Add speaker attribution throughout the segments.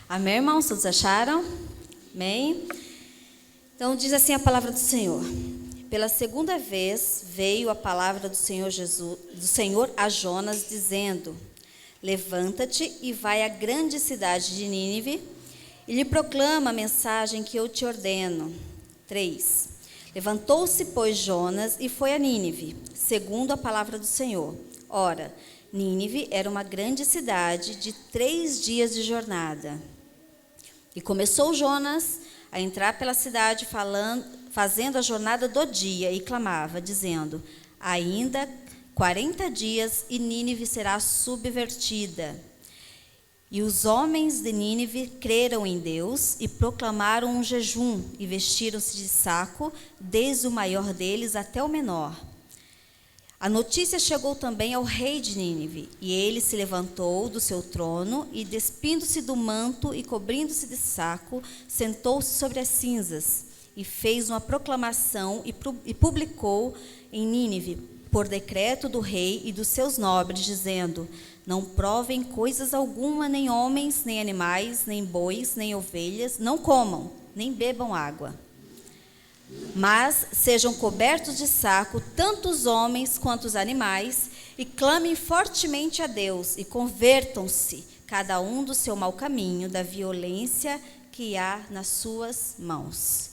Speaker 1: Amém, irmãos? Todos acharam? Amém? Então diz assim a palavra do Senhor. Pela segunda vez veio a palavra do Senhor a Jonas, dizendo: levanta-te e vai à grande cidade de Nínive e lhe proclama a mensagem que eu te ordeno. 3. Levantou-se, pois, Jonas e foi a Nínive, segundo a palavra do Senhor. Ora, Nínive era uma grande cidade de 3 dias de jornada. E começou Jonas a entrar pela cidade, fazendo a jornada do dia, e clamava, dizendo: ainda 40 dias e Nínive será subvertida. E os homens de Nínive creram em Deus e proclamaram um jejum e vestiram-se de saco, desde o maior deles até o menor. A notícia chegou também ao rei de Nínive, e ele se levantou do seu trono e, despindo-se do manto e cobrindo-se de saco, sentou-se sobre as cinzas e fez uma proclamação e publicou em Nínive, por decreto do rei e dos seus nobres, dizendo: não provem coisas alguma, nem homens, nem animais, nem bois, nem ovelhas, não comam, nem bebam água. Mas sejam cobertos de saco tanto os homens quanto os animais, e clamem fortemente a Deus, e convertam-se, cada um do seu mau caminho, da violência que há nas suas mãos.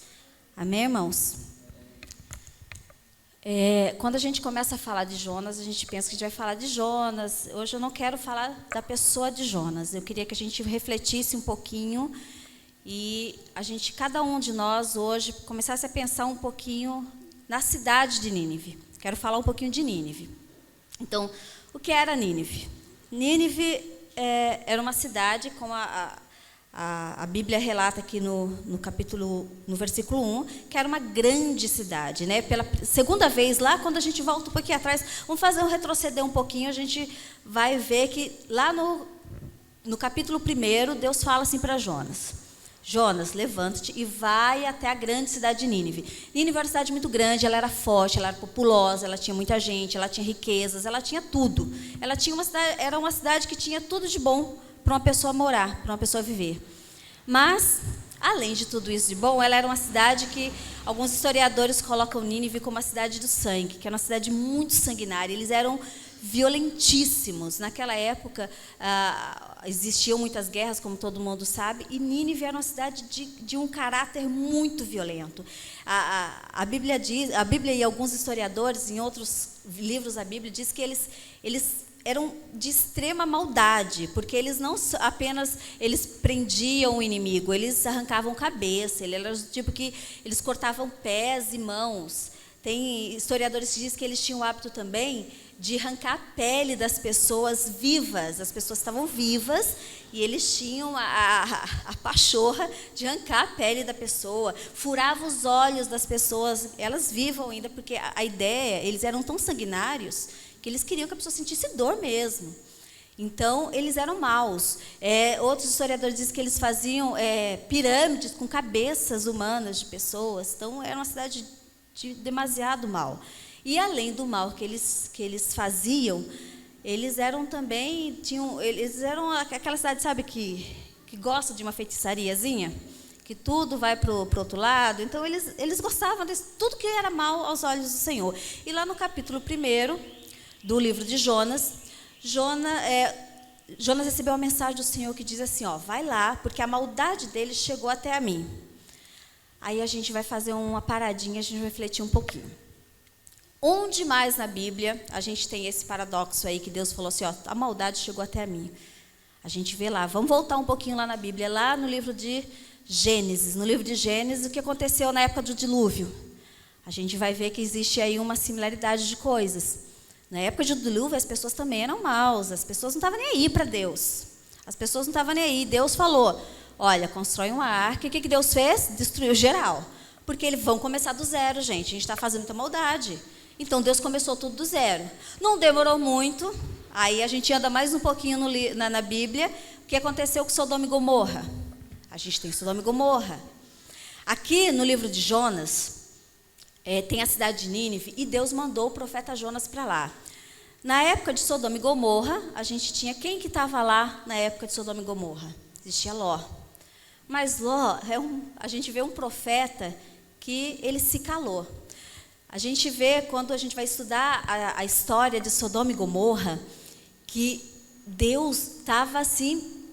Speaker 1: Amém, irmãos? Quando a gente começa a falar de Jonas, a gente pensa que a gente vai falar de Jonas. Hoje eu não quero falar da pessoa de Jonas. Eu queria que a gente refletisse um pouquinho e cada um de nós hoje começasse a pensar um pouquinho na cidade de Nínive. Quero falar um pouquinho de Nínive. Então, o que era Nínive? Nínive era uma cidade, como a Bíblia relata aqui no versículo 1, que era uma grande cidade, né? Pela segunda vez, lá quando a gente volta um pouquinho atrás, vamos retroceder um pouquinho, a gente vai ver que lá no capítulo 1, Deus fala assim para Jonas: Jonas, levanta-te e vai até a grande cidade de Nínive. Nínive era uma cidade muito grande, ela era forte, ela era populosa, ela tinha muita gente, ela tinha riquezas, ela tinha tudo. Era uma cidade que tinha tudo de bom para uma pessoa morar, para uma pessoa viver. Mas, além de tudo isso de bom, ela era uma cidade que alguns historiadores colocam Nínive como a cidade do sangue, que era uma cidade muito sanguinária. Eles eram violentíssimos. Naquela época, existiam muitas guerras, como todo mundo sabe, e Nínive era uma cidade de um caráter muito violento. A Bíblia e alguns historiadores, em outros livros da Bíblia, diz que eles eram de extrema maldade, porque eles não apenas prendiam o inimigo, eles arrancavam cabeça, eles eram do tipo que eles cortavam pés e mãos. Tem historiadores que dizem que eles tinham o hábito também de arrancar a pele das pessoas vivas. As pessoas estavam vivas e eles tinham a pachorra de arrancar a pele da pessoa, furavam os olhos das pessoas, elas vivam ainda, porque a ideia, eles eram tão sanguinários que eles queriam que a pessoa sentisse dor mesmo. Então, eles eram maus. Outros historiadores dizem que eles faziam pirâmides com cabeças humanas de pessoas. Então, era uma cidade de demasiado mal. E, além do mal que eles faziam, eles eram também... Eles eram aquela cidade, sabe, que gosta de uma feitiçariazinha? Que tudo vai para o outro lado. Então, eles gostavam de tudo que era mal aos olhos do Senhor. E lá no capítulo 1... do livro de Jonas, Jonas recebeu uma mensagem do Senhor que diz assim: vai lá, porque a maldade deles chegou até a mim. Aí a gente vai fazer uma paradinha, a gente vai refletir um pouquinho. Onde mais na Bíblia a gente tem esse paradoxo aí que Deus falou assim: a maldade chegou até a mim? A gente vê lá, vamos voltar um pouquinho lá na Bíblia, lá no livro de Gênesis. No livro de Gênesis, o que aconteceu na época do dilúvio? A gente vai ver que existe aí uma similaridade de coisas. Na época do dilúvio, as pessoas também eram maus, as pessoas não estavam nem aí para Deus. As pessoas não estavam nem aí. Deus falou: olha, constrói uma arca. E o que Deus fez? Destruiu geral. Porque eles vão começar do zero, gente. A gente está fazendo muita maldade. Então, Deus começou tudo do zero. Não demorou muito. Aí a gente anda mais um pouquinho na Bíblia. O que aconteceu com Sodoma e Gomorra? A gente tem Sodoma e Gomorra. Aqui no livro de Jonas, tem a cidade de Nínive, e Deus mandou o profeta Jonas para lá. Na época de Sodoma e Gomorra, a gente tinha... Quem que estava lá na época de Sodoma e Gomorra? Existia Ló. Mas Ló, a gente vê um profeta que ele se calou. A gente vê, quando a gente vai estudar a história de Sodoma e Gomorra, que Deus estava assim,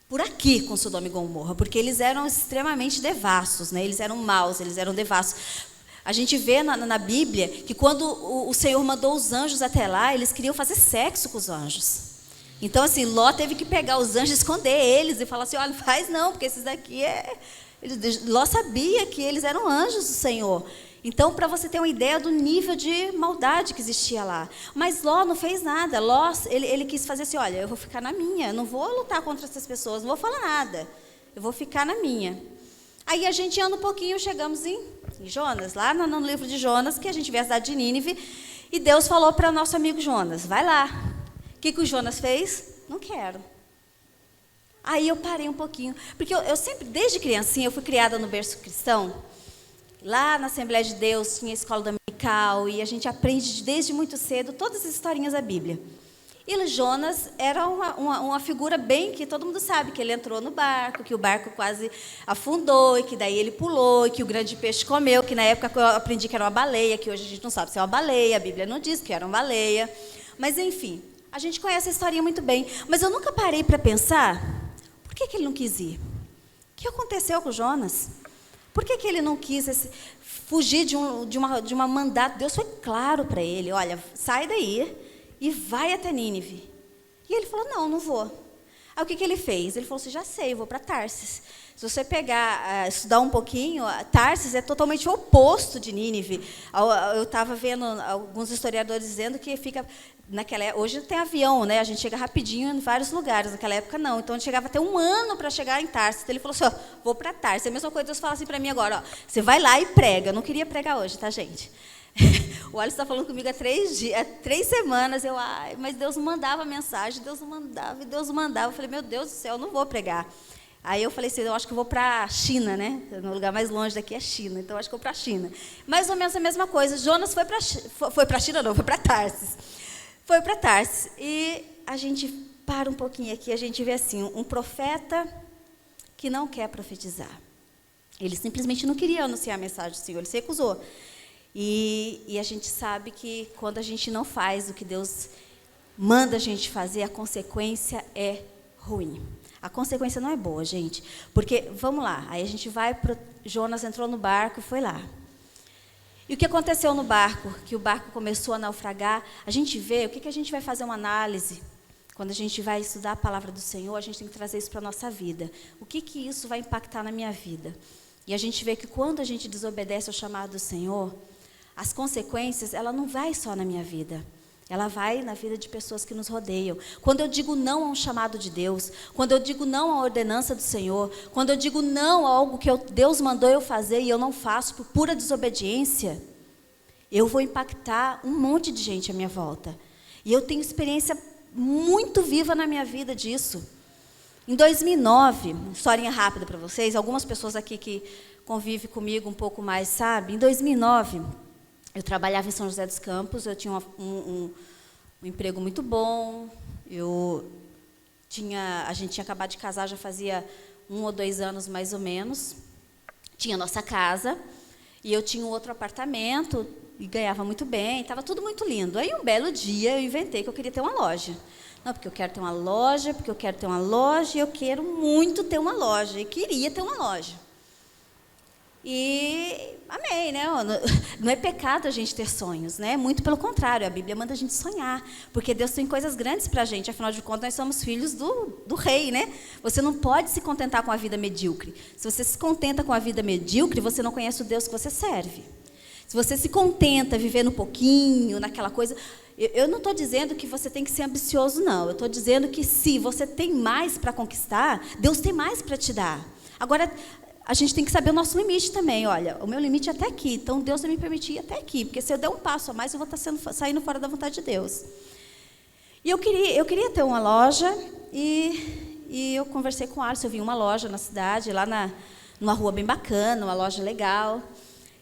Speaker 1: por aqui com Sodoma e Gomorra, porque eles eram extremamente devassos, né? Eles eram maus, eles eram devassos. A gente vê na Bíblia que quando o Senhor mandou os anjos até lá, eles queriam fazer sexo com os anjos. Então, assim, Ló teve que pegar os anjos, esconder eles e falar assim, olha, não faz não, porque esses daqui Ló sabia que eles eram anjos do Senhor. Então, para você ter uma ideia do nível de maldade que existia lá. Mas Ló não fez nada. Ló, ele quis fazer assim, olha, eu vou ficar na minha, não vou lutar contra essas pessoas, não vou falar nada. Eu vou ficar na minha. Aí a gente anda um pouquinho, chegamos em Jonas, lá no livro de Jonas, que a gente vê a cidade de Nínive, e Deus falou para nosso amigo Jonas, vai lá. O que o Jonas fez? Não quero. Aí eu parei um pouquinho, porque eu sempre, desde criancinha, eu fui criada no berço cristão. Lá na Assembleia de Deus tinha a escola dominical e a gente aprende desde muito cedo todas as historinhas da Bíblia. E Jonas era uma figura bem que todo mundo sabe, que ele entrou no barco, que o barco quase afundou, e que daí ele pulou, e que o grande peixe comeu, que na época eu aprendi que era uma baleia, que hoje a gente não sabe se é uma baleia, a Bíblia não diz que era uma baleia. Mas enfim, a gente conhece a historinha muito bem. Mas eu nunca parei para pensar, por que ele não quis ir? O que aconteceu com Jonas? Por que ele não quis fugir de uma mandato? Deus foi claro para ele, olha, sai daí e vai até Nínive. E ele falou, não vou. Aí o que ele fez? Ele falou assim, já sei, eu vou para Tarsis. Se você estudar um pouquinho, Tarsis é totalmente o oposto de Nínive. Eu estava vendo alguns historiadores dizendo que fica... hoje tem avião, né? A gente chega rapidinho em vários lugares. Naquela época, não. Então, a gente chegava até 1 ano para chegar em Tarsis. Então, ele falou assim, vou para Tarsis. É a mesma coisa Deus fala assim para mim agora, você vai lá e prega. Eu não queria pregar hoje, tá, gente? O Alisson está falando comigo há 3 semanas. Mas Deus não mandava mensagem, Deus não mandava, e Deus não mandava. Eu falei, meu Deus do céu, eu não vou pregar. Aí eu falei assim, eu acho que eu vou para a China, né? No lugar mais longe daqui é China, então eu acho que eu vou para a China. Mais ou menos a mesma coisa. Jonas foi para a China, não, foi para Tarsis. Foi para Tarsis. E a gente para um pouquinho aqui, a gente vê assim, um profeta que não quer profetizar. Ele simplesmente não queria anunciar a mensagem do Senhor, ele se recusou. E a gente sabe que quando a gente não faz o que Deus manda a gente fazer, a consequência é ruim. A consequência não é boa, gente. Porque, vamos lá, aí a gente vai para... Jonas entrou no barco e foi lá. E o que aconteceu no barco? Que o barco começou a naufragar. A gente vê, o que a gente vai fazer uma análise? Quando a gente vai estudar a palavra do Senhor, a gente tem que trazer isso para a nossa vida. O que isso vai impactar na minha vida? E a gente vê que quando a gente desobedece ao chamado do Senhor, as consequências, ela não vai só na minha vida. Ela vai na vida de pessoas que nos rodeiam. Quando eu digo não a um chamado de Deus, quando eu digo não à ordenança do Senhor, quando eu digo não a algo que Deus mandou eu fazer e eu não faço por pura desobediência, eu vou impactar um monte de gente à minha volta. E eu tenho experiência muito viva na minha vida disso. Em 2009, uma historinha rápida para vocês, algumas pessoas aqui que convivem comigo um pouco mais sabem, em 2009... eu trabalhava em São José dos Campos, eu tinha um emprego muito bom, a gente tinha acabado de casar, já fazia 1 ou 2 anos mais ou menos, tinha nossa casa, e eu tinha um outro apartamento, e ganhava muito bem, estava tudo muito lindo. Aí um belo dia eu inventei que eu queria ter uma loja. Não, porque eu quero ter uma loja, porque eu quero ter uma loja, e eu quero muito ter uma loja, e queria ter uma loja. E amei, né? Não é pecado a gente ter sonhos, né? Muito pelo contrário, a Bíblia manda a gente sonhar, porque Deus tem coisas grandes para a gente, afinal de contas nós somos filhos do rei, né? Você não pode se contentar com a vida medíocre. Se você se contenta com a vida medíocre, você não conhece o Deus que você serve. Se você se contenta vivendo um pouquinho, naquela coisa... Eu não estou dizendo que você tem que ser ambicioso, não. Eu estou dizendo que se você tem mais para conquistar, Deus tem mais para te dar. Agora... a gente tem que saber o nosso limite também. Olha, o meu limite é até aqui, então Deus vai me permitir ir até aqui, porque se eu der um passo a mais, eu vou estar saindo fora da vontade de Deus. E eu queria ter uma loja, e eu conversei com o Alisson, eu vi uma loja na cidade, lá numa rua bem bacana, uma loja legal.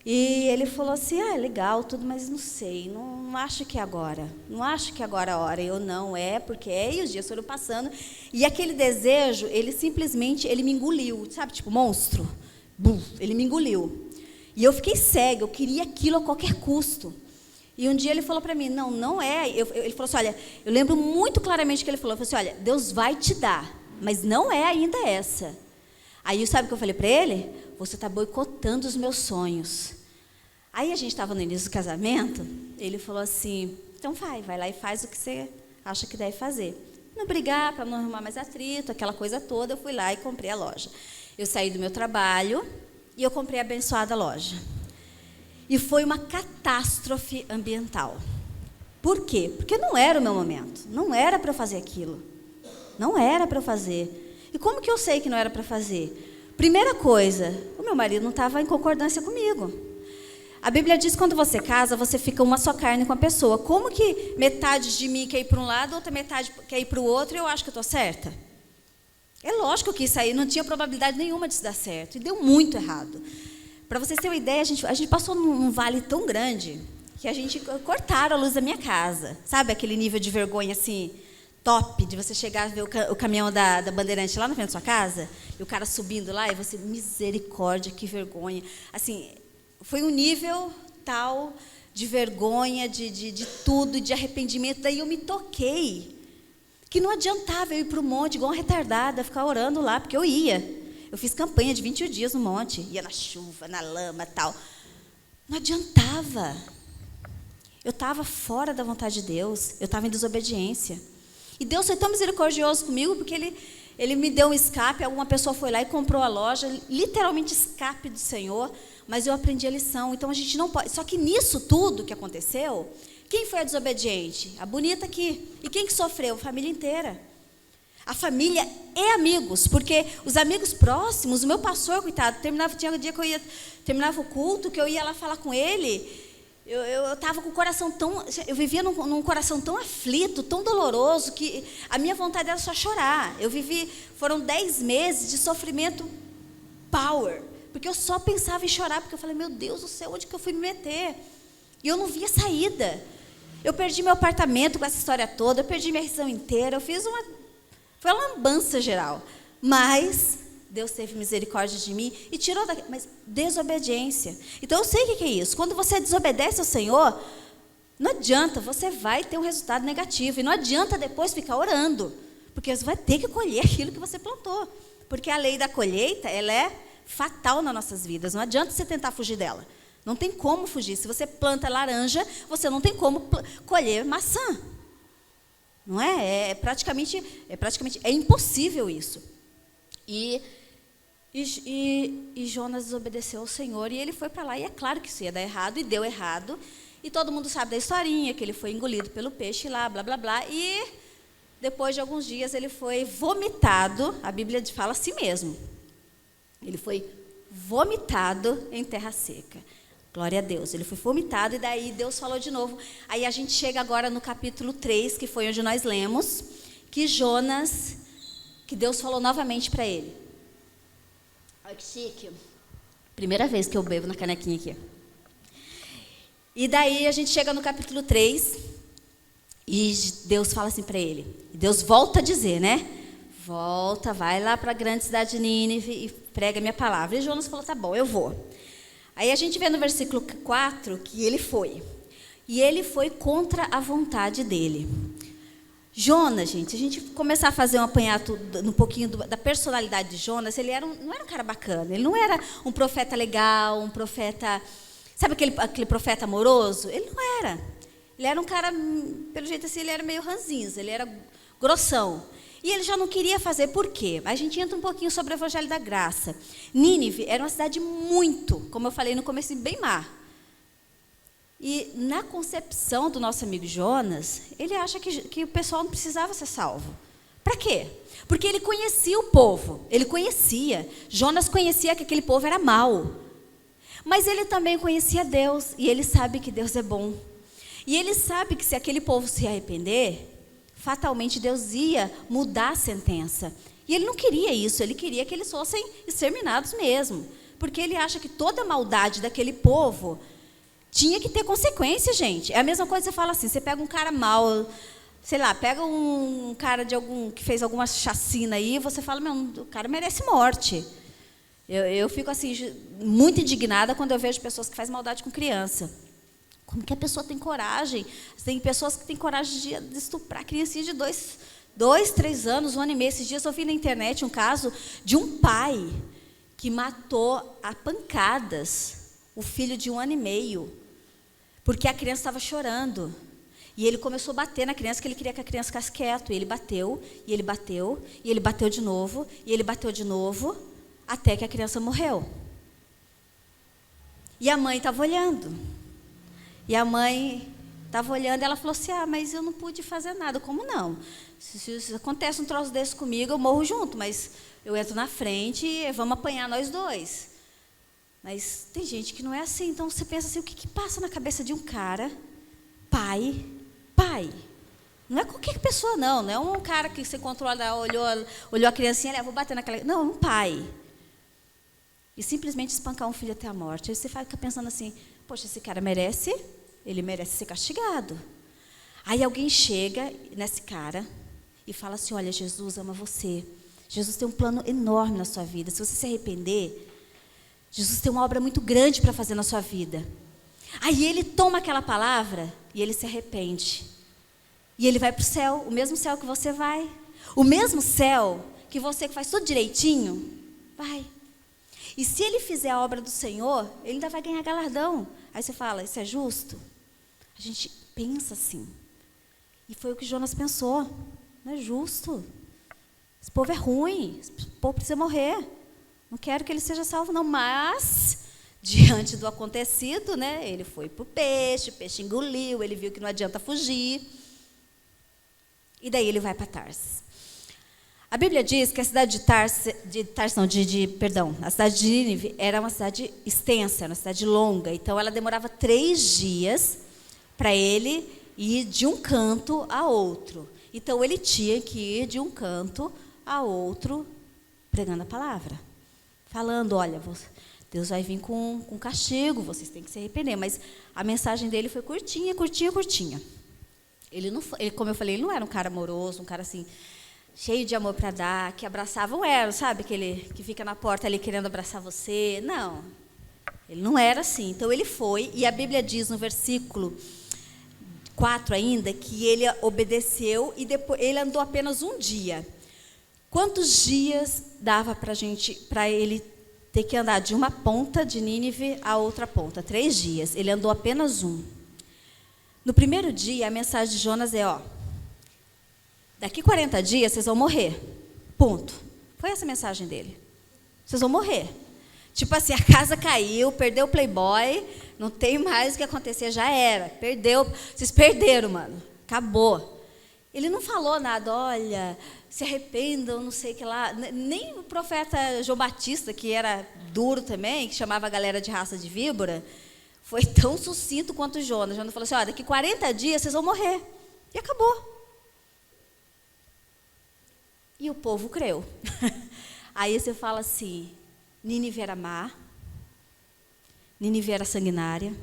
Speaker 1: E ele falou assim, legal, tudo, mas não sei, não acho que é agora. Não acho que agora é a hora. Eu, não, porque é. E os dias foram passando. E aquele desejo, ele simplesmente, ele me engoliu. Sabe, tipo monstro? Bum, ele me engoliu. E eu fiquei cega, eu queria aquilo a qualquer custo. E um dia ele falou para mim, não é. Ele falou assim, olha, eu lembro muito claramente que ele falou assim, olha, Deus vai te dar, mas não é ainda essa. Aí sabe o que eu falei para ele? Você está boicotando os meus sonhos. Aí a gente estava no início do casamento, ele falou assim, então vai lá e faz o que você acha que deve fazer. Não brigar, para não arrumar mais atrito, aquela coisa toda, eu fui lá e comprei a loja. Eu saí do meu trabalho e eu comprei a abençoada loja. E foi uma catástrofe ambiental. Por quê? Porque não era o meu momento, não era para eu fazer aquilo. Não era para eu fazer. E como que eu sei que não era para fazer? Primeira coisa, o meu marido não estava em concordância comigo. A Bíblia diz que quando você casa, você fica uma só carne com a pessoa. Como que metade de mim quer ir para um lado, outra metade quer ir para o outro e eu acho que eu estou certa? É lógico que isso aí não tinha probabilidade nenhuma disso dar certo. E deu muito errado. Para vocês terem uma ideia, a gente passou num vale tão grande que a gente cortaram a luz da minha casa. Sabe aquele nível de vergonha assim, top, de você chegar a ver o caminhão da Bandeirante lá na frente da sua casa, e o cara subindo lá, e você, misericórdia, que vergonha. Assim, foi um nível tal de vergonha, de tudo, de arrependimento. Daí eu me toquei, que não adiantava eu ir para o monte, igual uma retardada, ficar orando lá, porque eu ia. Eu fiz campanha de 21 dias no monte, ia na chuva, na lama e tal. Não adiantava. Eu estava fora da vontade de Deus, eu estava em desobediência. E Deus foi tão misericordioso comigo, porque Ele me deu um escape, alguma pessoa foi lá e comprou a loja, literalmente escape do Senhor, mas eu aprendi a lição. Então a gente não pode. Só que nisso tudo que aconteceu, quem foi a desobediente? A bonita aqui. E quem que sofreu? A família inteira. A família e amigos, porque os amigos próximos, o meu pastor, coitado, tinha um dia que terminava o culto, que eu ia lá falar com ele, eu estava com o coração tão, eu vivia num coração tão aflito, tão doloroso, que a minha vontade era só chorar. Foram 10 meses de sofrimento power, porque eu só pensava em chorar, porque eu falei, meu Deus do céu, onde que eu fui me meter? E eu não via saída. Eu perdi meu apartamento com essa história toda, eu perdi minha rescisão inteira, foi uma lambança geral, mas Deus teve misericórdia de mim e tirou daqui, mas desobediência. Então eu sei o que é isso. Quando você desobedece ao Senhor, não adianta, você vai ter um resultado negativo. E não adianta depois ficar orando, porque você vai ter que colher aquilo que você plantou. Porque a lei da colheita, ela é fatal nas nossas vidas. Não adianta você tentar fugir dela. Não tem como fugir. Se você planta laranja, você não tem como colher maçã. Não é? É praticamente impossível isso. E Jonas desobedeceu ao Senhor e ele foi para lá. E é claro que isso ia dar errado, e deu errado. E todo mundo sabe da historinha, que ele foi engolido pelo peixe lá, blá, blá, blá. E depois de alguns dias ele foi vomitado, a Bíblia fala assim mesmo. Ele foi vomitado em terra seca. Glória a Deus, ele foi vomitado e daí Deus falou de novo. Aí a gente chega agora no capítulo 3, que foi onde nós lemos, que Deus falou novamente para ele. Olha que chique. Primeira vez que eu bebo na canequinha aqui. E daí a gente chega no capítulo 3 e Deus fala assim para ele. Deus volta a dizer, né? Volta, vai lá para a grande cidade de Nínive e prega a minha palavra. E Jonas falou, tá bom, eu vou. Aí a gente vê no versículo 4 que ele foi. E ele foi contra a vontade dele. Jonas, gente, se a gente começar a fazer um apanhado um pouquinho da personalidade de Jonas, ele não era um cara bacana. Ele não era um profeta legal, um profeta... Sabe aquele profeta amoroso? Ele não era. Ele era um cara, pelo jeito assim, ele era meio ranzinza, ele era grossão. E ele já não queria fazer, por quê? A gente entra um pouquinho sobre o Evangelho da Graça. Nínive era uma cidade muito, como eu falei no começo, bem má. E na concepção do nosso amigo Jonas, ele acha que o pessoal não precisava ser salvo. Para quê? Porque ele conhecia o povo, ele conhecia. Jonas conhecia que aquele povo era mau. Mas ele também conhecia Deus, e ele sabe que Deus é bom. E ele sabe que se aquele povo se arrepender, fatalmente Deus ia mudar a sentença. E ele não queria isso, ele queria que eles fossem exterminados mesmo. porque ele acha que toda maldade daquele povo tinha que ter consequência, gente. É a mesma coisa que você fala assim, você pega um cara mau, sei lá, pega um cara que fez alguma chacina aí, você fala, meu, o cara merece morte. Eu fico assim, muito indignada quando eu vejo pessoas que fazem maldade com criança. Como que a pessoa tem coragem? Tem pessoas que têm coragem de estuprar criancinha de 2, 3 anos, 1 ano e meio. Esses dias eu vi na internet um caso de um pai que matou a pancadas o filho de 1 ano e meio, porque a criança estava chorando. E ele começou a bater na criança, que ele queria que a criança ficasse quieta. E ele bateu, e ele bateu, e ele bateu de novo, e ele bateu de novo, até que a criança morreu. E a mãe estava olhando. E a mãe estava olhando, e ela falou assim, mas eu não pude fazer nada. Como não? Se acontece um troço desse comigo, eu morro junto, mas eu entro na frente e vamos apanhar nós dois. Mas tem gente que não é assim. Então você pensa assim, o que passa na cabeça de um cara, pai, não é qualquer pessoa não é um cara que você controla, olhou a criancinha, vou bater naquela... Não, é um pai. E simplesmente espancar um filho até a morte. Aí você fica pensando assim, poxa, esse cara ele merece ser castigado. Aí alguém chega nesse cara e fala assim, olha, Jesus ama você. Jesus tem um plano enorme na sua vida. Se você se arrepender, Jesus tem uma obra muito grande para fazer na sua vida. Aí ele toma aquela palavra e ele se arrepende. E ele vai para o céu, o mesmo céu que você vai. O mesmo céu que você que faz tudo direitinho, vai. E se ele fizer a obra do Senhor, ele ainda vai ganhar galardão. Aí você fala, isso é justo? A gente pensa assim. E foi o que Jonas pensou. Não é justo. Esse povo é ruim. Esse povo precisa morrer. Não quero que ele seja salvo, não. Mas, diante do acontecido, né, ele foi para o peixe engoliu, ele viu que não adianta fugir. E daí ele vai para Tarsis. A Bíblia diz que a cidade a cidade de Nínive era uma cidade extensa, uma cidade longa. Então, ela demorava 3 dias para ele ir de um canto a outro. Então, ele tinha que ir de um canto a outro pregando a palavra. Falando, olha, Deus vai vir com castigo, vocês têm que se arrepender. Mas a mensagem dele foi curtinha. Ele não, como eu falei, ele não era um cara amoroso, um cara assim... cheio de amor para dar, que abraçava o Ero, sabe? Aquele que fica na porta ali querendo abraçar você. Não, ele não era assim. Então ele foi, e a Bíblia diz no versículo 4 ainda, que ele obedeceu e depois ele andou apenas 1 dia. Quantos dias dava para ele ter que andar de uma ponta de Nínive à outra ponta? 3 dias. Ele andou apenas 1. No primeiro dia, a mensagem de Jonas é, daqui 40 dias vocês vão morrer. Ponto. Foi essa a mensagem dele. Vocês vão morrer. Tipo assim, a casa caiu, perdeu o Playboy, não tem mais o que acontecer, já era. Perdeu. Vocês perderam, mano. Acabou. Ele não falou nada, olha, se arrependam, não sei o que lá. Nem o profeta João Batista, que era duro também, que chamava a galera de raça de víbora, foi tão sucinto quanto Jonas. Jonas falou assim, daqui 40 dias vocês vão morrer. E acabou. E o povo creu. Aí você fala assim, Nínive era má, Nínive era sanguinária,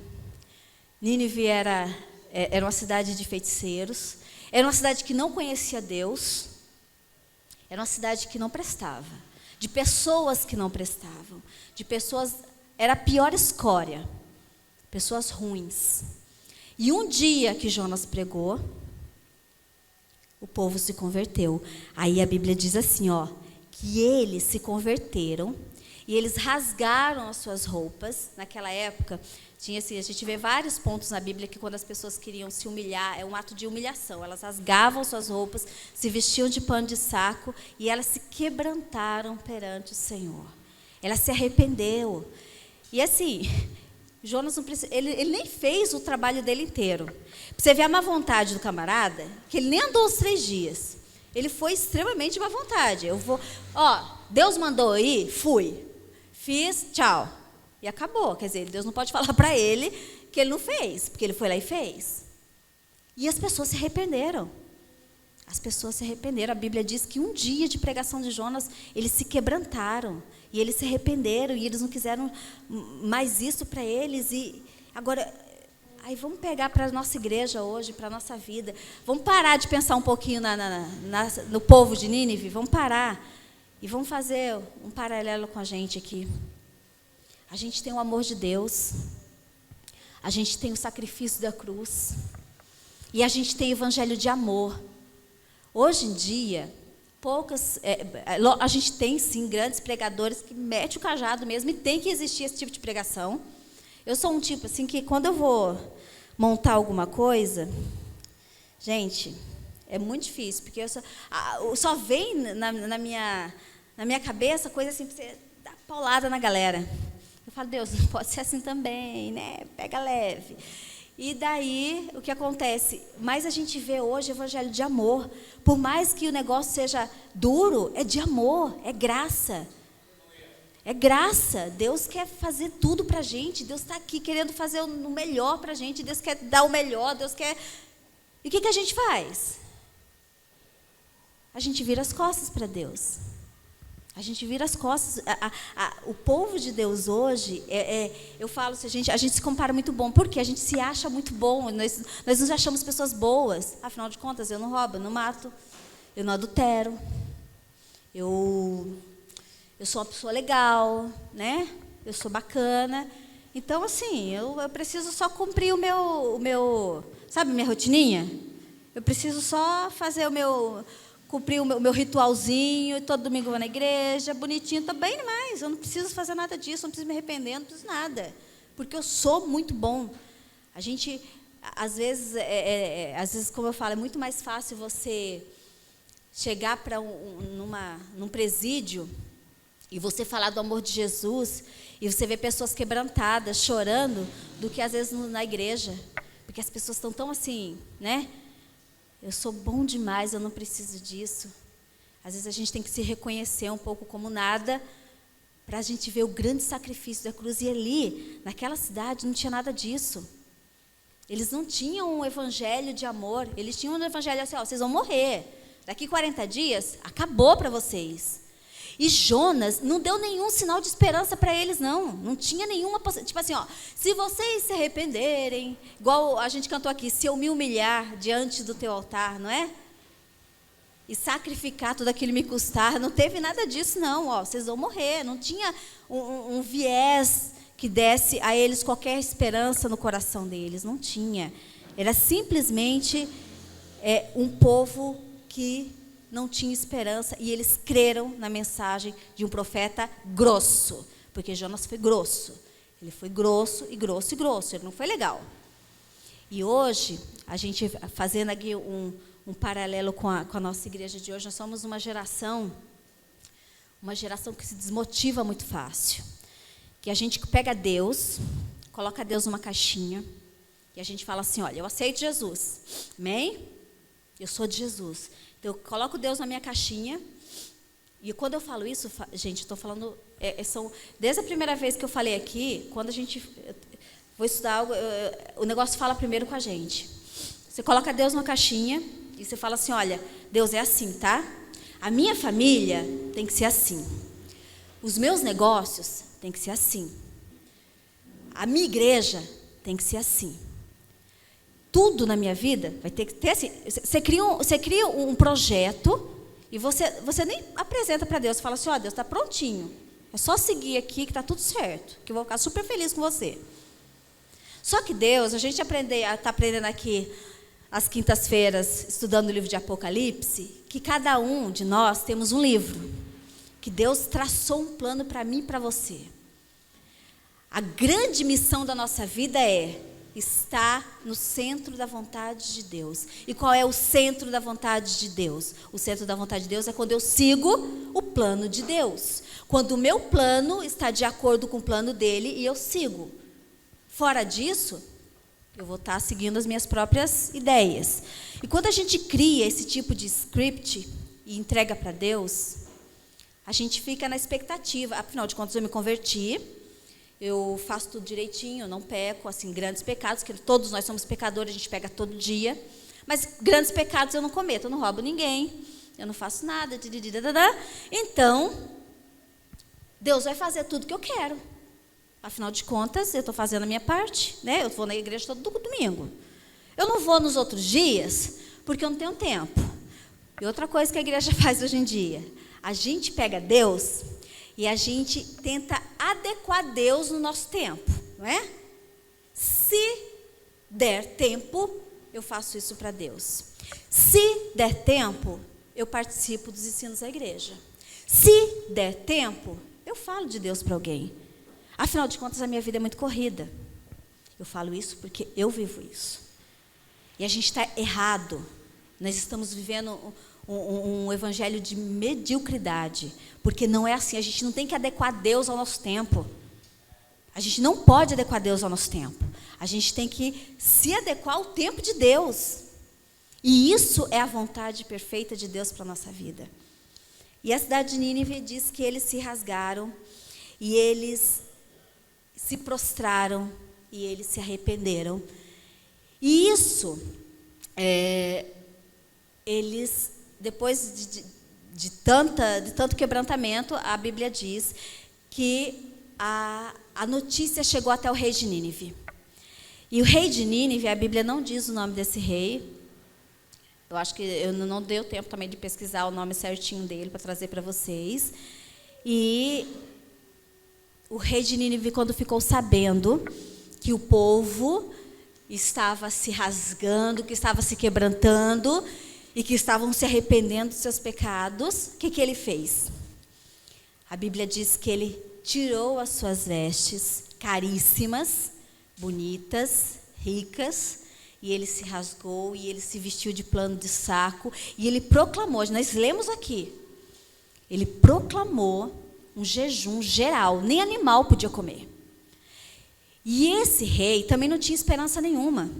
Speaker 1: Nínive era uma cidade de feiticeiros, era uma cidade que não conhecia Deus, era uma cidade que não prestava, de pessoas que não prestavam, era a pior escória, pessoas ruins. E um dia que Jonas pregou, o povo se converteu. Aí a Bíblia diz assim, que eles se converteram e eles rasgaram as suas roupas. Naquela época, tinha assim, a gente vê vários pontos na Bíblia que quando as pessoas queriam se humilhar, é um ato de humilhação. Elas rasgavam suas roupas, se vestiam de pano de saco e elas se quebrantaram perante o Senhor. Elas se arrependeu. E assim, Jonas não precisa, ele nem fez o trabalho dele inteiro. Você vê a má vontade do camarada, que ele nem andou os 3 dias. Ele foi extremamente má vontade. Deus mandou ir, fui. Fiz, tchau. E acabou. Quer dizer, Deus não pode falar para ele que ele não fez, porque ele foi lá e fez. E as pessoas se arrependeram. As pessoas se arrependeram. A Bíblia diz que um dia de pregação de Jonas, eles se quebrantaram. E eles se arrependeram. E eles não quiseram mais isso para eles. E agora, aí vamos pegar para a nossa igreja hoje, para a nossa vida. Vamos parar de pensar um pouquinho no povo de Nínive. Vamos parar. E vamos fazer um paralelo com a gente aqui. A gente tem o amor de Deus. A gente tem o sacrifício da cruz. E a gente tem o evangelho de amor. Hoje em dia, a gente tem sim grandes pregadores que metem o cajado mesmo e tem que existir esse tipo de pregação. Eu sou um tipo assim que quando eu vou montar alguma coisa, gente, é muito difícil, porque só vem na minha cabeça coisa assim para você dar paulada na galera. Eu falo, Deus, não pode ser assim também, né? Pega leve. E daí, o que acontece? Mas a gente vê hoje o evangelho de amor. Por mais que o negócio seja duro, é de amor, é graça. É graça. Deus quer fazer tudo para a gente. Deus está aqui querendo fazer o melhor para a gente. Deus quer dar o melhor. Deus quer... E o que a gente faz? A gente vira as costas para Deus. A gente vira as costas. O povo de Deus hoje, eu falo, a gente se compara muito bom. Por quê? A gente se acha muito bom. Nós nos achamos pessoas boas. Afinal de contas, eu não roubo, eu não mato, eu não adultero. Eu sou uma pessoa legal, né? Eu sou bacana. Então, assim, eu preciso só cumprir o meu, sabe, minha rotininha? Eu preciso só fazer cumprir o meu ritualzinho, todo domingo eu vou na igreja, bonitinho, está bem demais. Eu não preciso fazer nada disso, não preciso me arrepender, não preciso nada. Porque eu sou muito bom. A gente, às vezes, como eu falo, é muito mais fácil você chegar para num presídio e você falar do amor de Jesus e você ver pessoas quebrantadas, chorando, do que às vezes na igreja. Porque as pessoas estão tão assim, né? Eu sou bom demais, eu não preciso disso. Às vezes a gente tem que se reconhecer um pouco como nada, para a gente ver o grande sacrifício da cruz. E ali, naquela cidade, não tinha nada disso. Eles não tinham um evangelho de amor. Eles tinham um evangelho assim, vocês vão morrer. Daqui 40 dias, acabou para vocês. E Jonas não deu nenhum sinal de esperança para eles, não. Não tinha nenhuma possibilidade. Tipo assim, se vocês se arrependerem, igual a gente cantou aqui, se eu me humilhar diante do teu altar, não é? E sacrificar tudo aquilo me custar, não teve nada disso, não. Vocês vão morrer. Não tinha um viés que desse a eles qualquer esperança no coração deles. Não tinha. Era simplesmente um povo que não tinha esperança, e eles creram na mensagem de um profeta grosso, porque Jonas foi grosso. Ele foi grosso e grosso e grosso, ele não foi legal. E hoje, a gente fazendo aqui um paralelo com a nossa igreja de hoje, nós somos uma geração que se desmotiva muito fácil. Que a gente pega Deus, coloca Deus numa caixinha, e a gente fala assim, olha, eu aceito Jesus, amém? Eu sou de Jesus. Eu coloco Deus na minha caixinha, e quando eu falo isso, gente, estou falando, desde a primeira vez que eu falei aqui, quando a gente vou estudar algo, o negócio fala primeiro com a gente. Você coloca Deus numa caixinha, e você fala assim, olha, Deus é assim, tá? A minha família tem que ser assim. Os meus negócios tem que ser assim. A minha igreja tem que ser assim. Tudo na minha vida vai ter que ter assim. Você cria um projeto e você nem apresenta para Deus. Você fala assim, Deus, está prontinho. É só seguir aqui que está tudo certo. Que eu vou ficar super feliz com você. Só que Deus, a gente está aprendendo aqui às quintas-feiras, estudando o livro de Apocalipse, que cada um de nós temos um livro. Que Deus traçou um plano para mim e para você. A grande missão da nossa vida está no centro da vontade de Deus. E qual é o centro da vontade de Deus? O centro da vontade de Deus é quando eu sigo o plano de Deus. Quando o meu plano está de acordo com o plano dele e eu sigo. Fora disso, eu vou estar seguindo as minhas próprias ideias. E quando a gente cria esse tipo de script e entrega para Deus, a gente fica na expectativa. Afinal de contas, eu me converti. Eu faço tudo direitinho, eu não peco, assim, grandes pecados, que todos nós somos pecadores, a gente pega todo dia. Mas grandes pecados eu não cometo, eu não roubo ninguém, eu não faço nada. Então, Deus vai fazer tudo que eu quero. Afinal de contas, eu estou fazendo a minha parte, né? Eu vou na igreja todo domingo. Eu não vou nos outros dias, porque eu não tenho tempo. E outra coisa que a igreja faz hoje em dia, a gente pega Deus e a gente tenta adequar Deus no nosso tempo, não é? Se der tempo, eu faço isso para Deus. Se der tempo, eu participo dos ensinos da igreja. Se der tempo, eu falo de Deus para alguém. Afinal de contas, a minha vida é muito corrida. Eu falo isso porque eu vivo isso. E a gente está errado. Nós estamos vivendo um evangelho de mediocridade. Porque não é assim. A gente não tem que adequar Deus ao nosso tempo. A gente não pode adequar Deus ao nosso tempo. A gente tem que se adequar ao tempo de Deus. E isso é a vontade perfeita de Deus para a nossa vida. E a cidade de Nínive diz que eles se rasgaram e eles se prostraram e eles se arrependeram. E isso, eles, depois de tanto quebrantamento, a Bíblia diz que a notícia chegou até o rei de Nínive. E o rei de Nínive, a Bíblia não diz o nome desse rei. Eu acho que eu não deu tempo também de pesquisar o nome certinho dele para trazer para vocês. E o rei de Nínive, quando ficou sabendo que o povo estava se rasgando, que estava se quebrantando e que estavam se arrependendo dos seus pecados, o que ele fez? A Bíblia diz que ele tirou as suas vestes caríssimas, bonitas, ricas, e ele se rasgou, e ele se vestiu de pano de saco, e ele proclamou, nós lemos aqui, ele proclamou um jejum geral, nem animal podia comer. E esse rei também não tinha esperança nenhuma.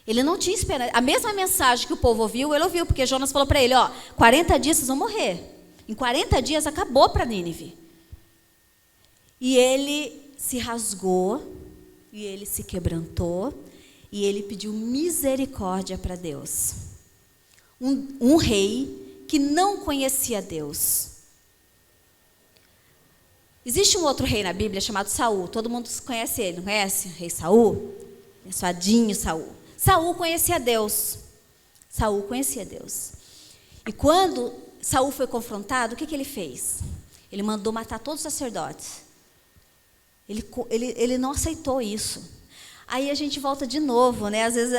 Speaker 1: Ele não tinha esperança. A mesma mensagem que o povo ouviu, ele ouviu, porque Jonas falou para ele, 40 dias vocês vão morrer. Em 40 dias acabou para Nínive. E ele se rasgou, e ele se quebrantou, e ele pediu misericórdia para Deus. Um rei que não conhecia Deus. Existe um outro rei na Bíblia chamado Saul. Todo mundo conhece ele, não conhece? Rei Saul? Abençoadinho Saul. Saul conhecia Deus. Saul conhecia Deus. E quando Saul foi confrontado, o que ele fez? Ele mandou matar todos os sacerdotes. Ele não aceitou isso. Aí a gente volta de novo, né? Às vezes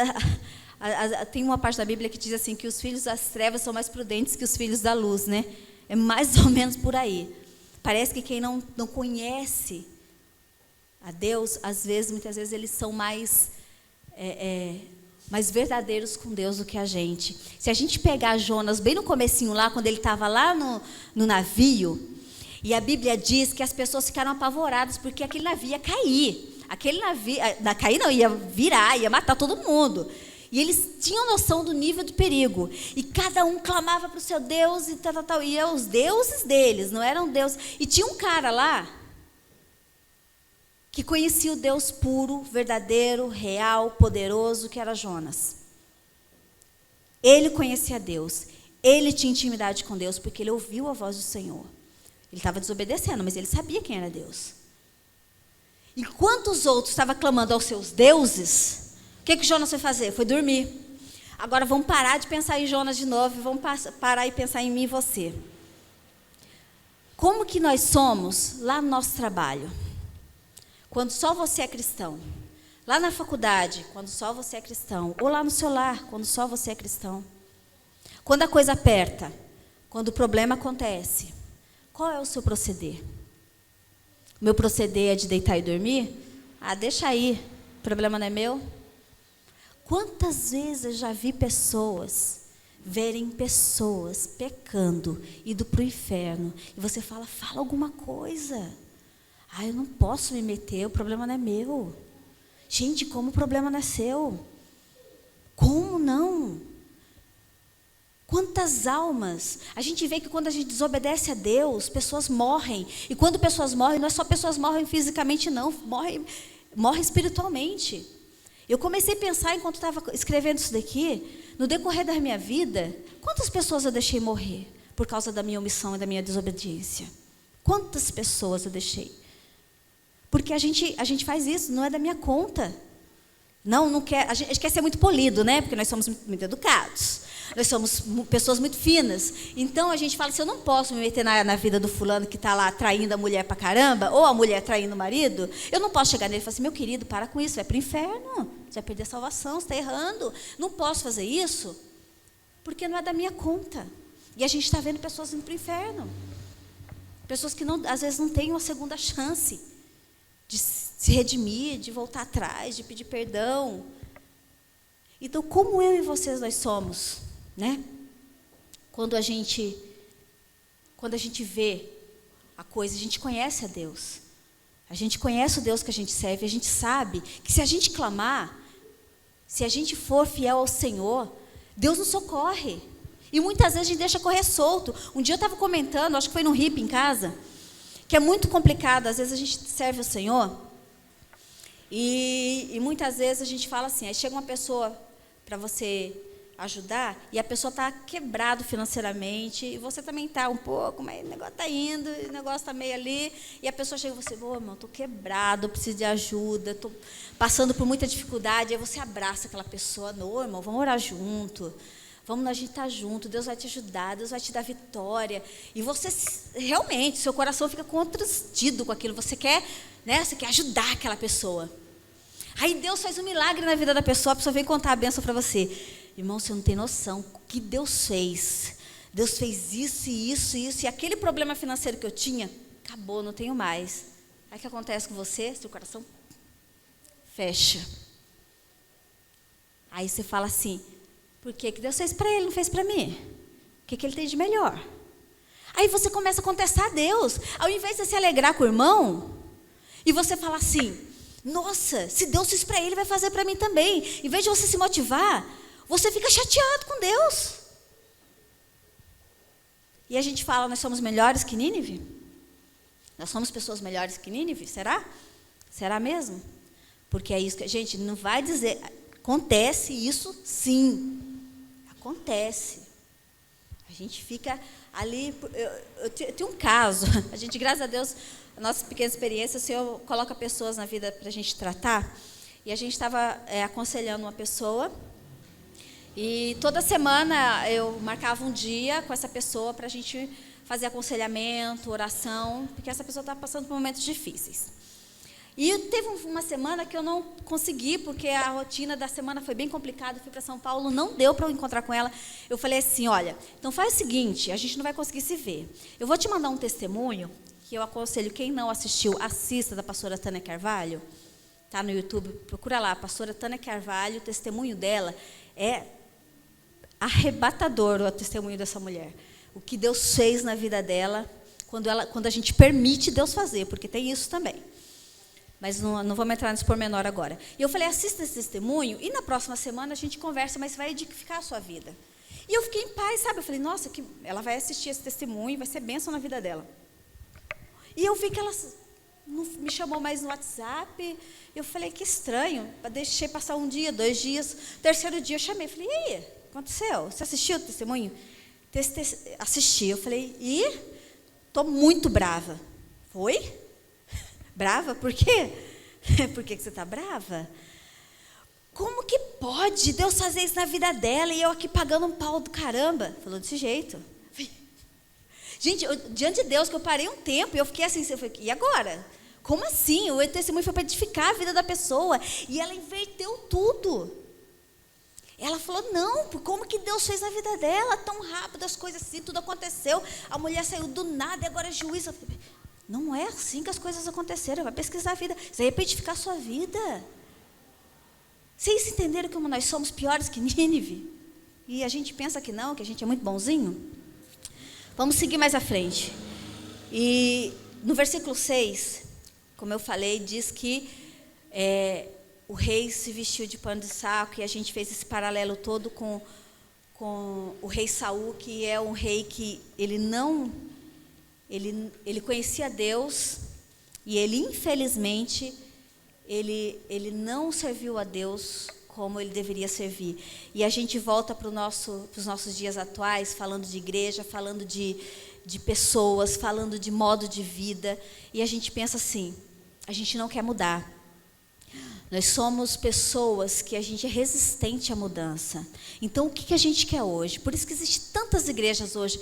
Speaker 1: tem uma parte da Bíblia que diz assim que os filhos das trevas são mais prudentes que os filhos da luz, né? É mais ou menos por aí. Parece que quem não conhece a Deus, muitas vezes eles são mais verdadeiros com Deus do que a gente. Se a gente pegar Jonas bem no comecinho lá, quando ele estava lá no navio, e a Bíblia diz que as pessoas ficaram apavoradas porque aquele navio ia cair. Aquele navio, cair não, ia virar, ia matar todo mundo. E eles tinham noção do nível de perigo. E cada um clamava para o seu Deus e tal. E eram os deuses deles, não eram deuses. E tinha um cara lá que conhecia o Deus puro, verdadeiro, real, poderoso, que era Jonas. Ele conhecia Deus. Ele tinha intimidade com Deus, porque ele ouviu a voz do Senhor. Ele estava desobedecendo, mas ele sabia quem era Deus. Enquanto os outros estavam clamando aos seus deuses, o que Jonas foi fazer? Foi dormir. Agora vamos parar de pensar em Jonas de novo e vamos parar e pensar em mim e você. Como que nós somos lá no nosso trabalho? Quando só você é cristão. Lá na faculdade, quando só você é cristão. Ou lá no seu lar, quando só você é cristão. Quando a coisa aperta, quando o problema acontece, qual é o seu proceder? O meu proceder é de deitar e dormir? Deixa aí, o problema não é meu. Quantas vezes eu já vi pessoas verem pessoas pecando, indo para o inferno, e você fala alguma coisa. Eu não posso me meter, o problema não é meu. Gente, como o problema não é seu? Como não? Quantas almas? A gente vê que quando a gente desobedece a Deus, pessoas morrem. E quando pessoas morrem, não é só pessoas morrem fisicamente, não. Morrem espiritualmente. Eu comecei a pensar, enquanto estava escrevendo isso daqui, no decorrer da minha vida, quantas pessoas eu deixei morrer por causa da minha omissão e da minha desobediência? Quantas pessoas eu deixei? Porque a gente faz isso, não é da minha conta. Não quer, a gente quer ser muito polido, né? Porque nós somos muito educados. Nós somos pessoas muito finas. Então a gente fala assim, eu não posso me meter na vida do fulano que está lá traindo a mulher pra caramba, ou a mulher traindo o marido. Eu não posso chegar nele e falar assim, meu querido, para com isso, vai para o inferno. Você vai perder a salvação, você está errando. Não posso fazer isso, porque não é da minha conta. E a gente está vendo pessoas indo para o inferno. Pessoas que às vezes não têm uma segunda chance de se redimir, de voltar atrás, de pedir perdão. Então, como eu e vocês nós somos, né? Quando a gente vê a coisa, a gente conhece a Deus. A gente conhece o Deus que a gente serve, a gente sabe que se a gente clamar, se a gente for fiel ao Senhor, Deus nos socorre. E muitas vezes a gente deixa correr solto. Um dia eu estava comentando, acho que foi no RIP em casa, que é muito complicado. Às vezes a gente serve o Senhor e muitas vezes a gente fala assim, aí chega uma pessoa para você ajudar e a pessoa está quebrado financeiramente e você também está um pouco, mas o negócio está indo, o negócio está meio ali, e a pessoa chega e você, irmão, estou quebrado, preciso de ajuda, estou passando por muita dificuldade, aí você abraça aquela pessoa, não, irmão, vamos orar junto. Vamos a gente estar junto, Deus vai te ajudar, Deus vai te dar vitória. E você, realmente, seu coração fica contrastido com aquilo. Você quer, né, você quer ajudar aquela pessoa. Aí Deus faz um milagre na vida da pessoa, a pessoa vem contar a bênção para você. Irmão, você não tem noção o que Deus fez. Deus fez isso e isso e isso. E aquele problema financeiro que eu tinha, acabou, não tenho mais. Aí o que acontece com você? Seu coração fecha. Aí você fala assim, por que Deus fez para ele, não fez para mim? O que ele tem de melhor? Aí você começa a contestar a Deus. Ao invés de se alegrar com o irmão, e você fala assim, nossa, se Deus fez para ele, vai fazer para mim também. Em vez de você se motivar, você fica chateado com Deus. E a gente fala, nós somos melhores que Nínive? Nós somos pessoas melhores que Nínive? Será? Será mesmo? Porque é isso que a gente não vai dizer. Acontece isso sim. Acontece. A gente fica ali. Eu tenho um caso. A gente, graças a Deus, a nossa pequena experiência, o Senhor coloca pessoas na vida para a gente tratar. E a gente estava aconselhando uma pessoa. E toda semana eu marcava um dia com essa pessoa para a gente fazer aconselhamento, oração, porque essa pessoa estava passando por momentos difíceis. E teve uma semana que eu não consegui, porque a rotina da semana foi bem complicada, eu fui para São Paulo, não deu para eu encontrar com ela. Eu falei assim, olha, então faz o seguinte, a gente não vai conseguir se ver. Eu vou te mandar um testemunho, que eu aconselho, quem não assistiu, assista, da pastora Tânia Carvalho, está no YouTube, procura lá, a pastora Tânia Carvalho, o testemunho dela é arrebatador, o testemunho dessa mulher. O que Deus fez na vida dela, quando a gente permite Deus fazer, porque tem isso também. Mas não vamos entrar nesse pormenor agora. E eu falei, assista esse testemunho, e na próxima semana a gente conversa, mas vai edificar a sua vida. E eu fiquei em paz, sabe? Eu falei, nossa, ela vai assistir esse testemunho, vai ser bênção na vida dela. E eu vi que ela não me chamou mais no WhatsApp. Eu falei, que estranho. Deixei passar um dia, 2 dias. Terceiro dia eu chamei, falei, e aí? O que aconteceu? Você assistiu o testemunho? Assisti. Eu falei, estou muito brava. Foi? Brava? Por quê? Por que você está brava? Como que pode Deus fazer isso na vida dela e eu aqui pagando um pau do caramba? Falou desse jeito. Gente, diante de Deus, que eu parei um tempo e eu fiquei assim, eu falei, e agora? Como assim? O testemunho foi para edificar a vida da pessoa e ela inverteu tudo. Ela falou, não, como que Deus fez a vida dela tão rápido, as coisas assim, tudo aconteceu, a mulher saiu do nada e agora é juíza. Não é assim que as coisas aconteceram, vai pesquisar a vida, isso aí é para edificar a sua vida. Vocês entenderam como nós somos piores que Nínive? E a gente pensa que não, que a gente é muito bonzinho? Vamos seguir mais à frente. E no versículo 6, como eu falei, diz que o rei se vestiu de pano de saco, e a gente fez esse paralelo todo com o rei Saul, que é um rei que ele conhecia Deus, e ele, infelizmente, ele não serviu a Deus como ele deveria servir. E a gente volta para os nossos dias atuais, falando de igreja, falando de pessoas, falando de modo de vida, e a gente pensa assim, a gente não quer mudar. Nós somos pessoas que a gente é resistente à mudança. Então, o que a gente quer hoje? Por isso que existem tantas igrejas hoje.